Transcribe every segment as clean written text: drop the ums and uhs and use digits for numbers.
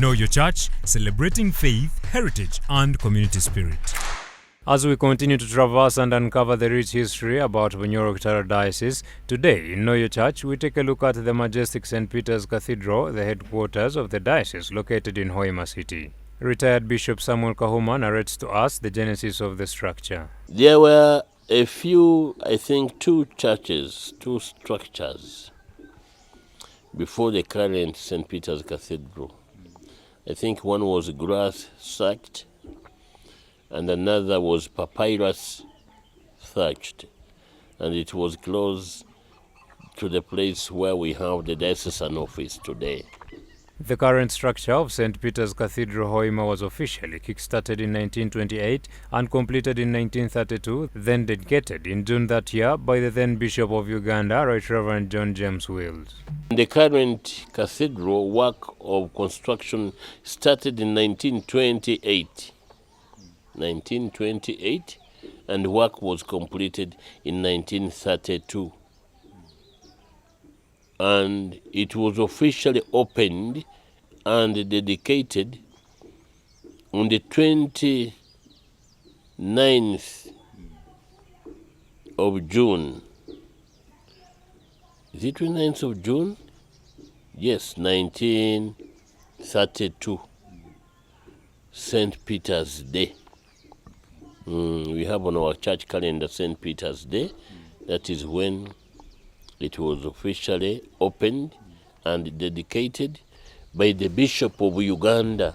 Know Your Church, celebrating faith, heritage, and community spirit. As we continue to traverse and uncover the rich history about Bunyoro Kitara Diocese, today in Know Your Church, we take a look at the majestic St. Peter's Cathedral, the headquarters of the diocese located in Hoima City. Retired Bishop Samuel Kahuma narrates to us the genesis of the structure. There were a few, I think, two structures before the current St. Peter's Cathedral. I think one was grass thatched and another was papyrus thatched, and it was close to the place where we have the diocesan office today. The current structure of St. Peter's Cathedral Hoima was officially kick-started in 1928 and completed in 1932, then dedicated in June that year by the then Bishop of Uganda, Right Reverend John James Wills. The current cathedral work of construction started in 1928, and work was completed in 1932. And it was officially opened and dedicated on the 29th of June. Is it 29th of June? Yes, 1932, St. Peter's Day. We have on our church calendar St. Peter's Day. That is when it was officially opened and dedicated by the Bishop of Uganda,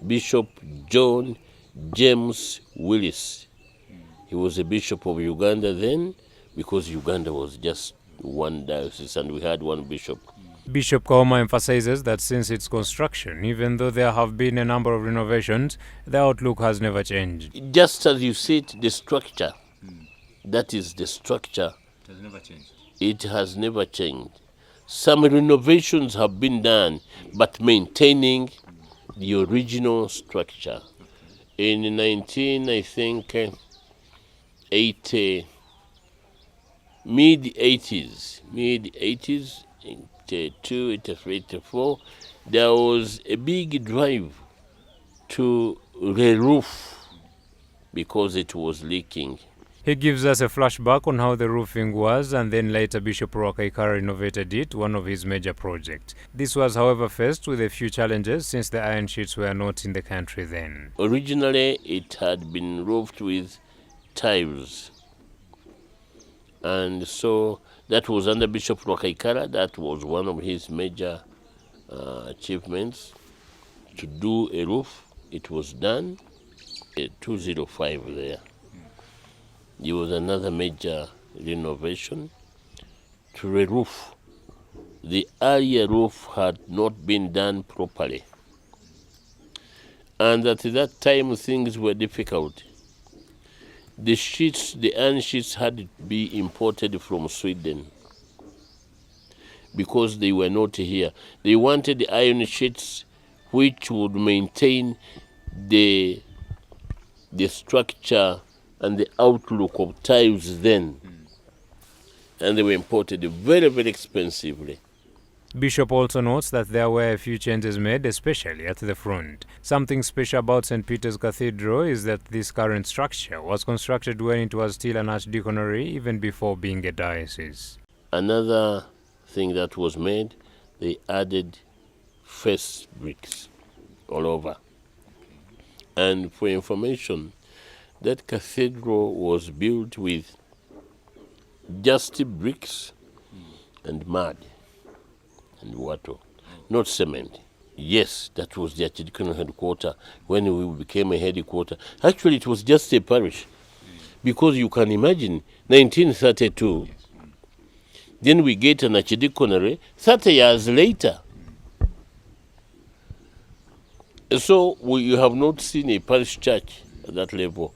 Bishop John James Willis. He was a Bishop of Uganda then, because Uganda was just one diocese and we had one bishop. Bishop Kahuma emphasizes that since its construction, even though there have been a number of renovations, the outlook has never changed. Just as you see it, the structure, that is the structure. It has never changed. It has never changed. Some renovations have been done, but maintaining the original structure. In 1980, mid-80s, 82, 83, 84, there was a big drive to re-roof because it was leaking. He gives us a flashback on how the roofing was, and then later Bishop Hoima City renovated it, one of his major projects. This was, however, faced with a few challenges since the iron sheets were not in the country then. Originally, it had been roofed with tiles. And so that was under Bishop Hoima City. That was one of his major achievements, to do a roof. It was done, 205 there. There was another major renovation to re-roof. The earlier roof had not been done properly. And at that time, things were difficult. The iron sheets had to be imported from Sweden because they were not here. They wanted the iron sheets which would maintain the structure and the outlook of tiles then. And they were imported very, very expensively. Bishop also notes that there were a few changes made, especially at the front. Something special about St. Peter's Cathedral is that this current structure was constructed when it was still an archdeaconry, even before being a diocese. Another thing that was made, they added face bricks all over. And for information, that cathedral was built with just bricks and mud and water, not cement. Yes, that was the archdeaconal headquarters when we became a headquarters. Actually, it was just a parish, because you can imagine 1932, then we get an archdeaconry 30 years later. So you have not seen a parish church at that level.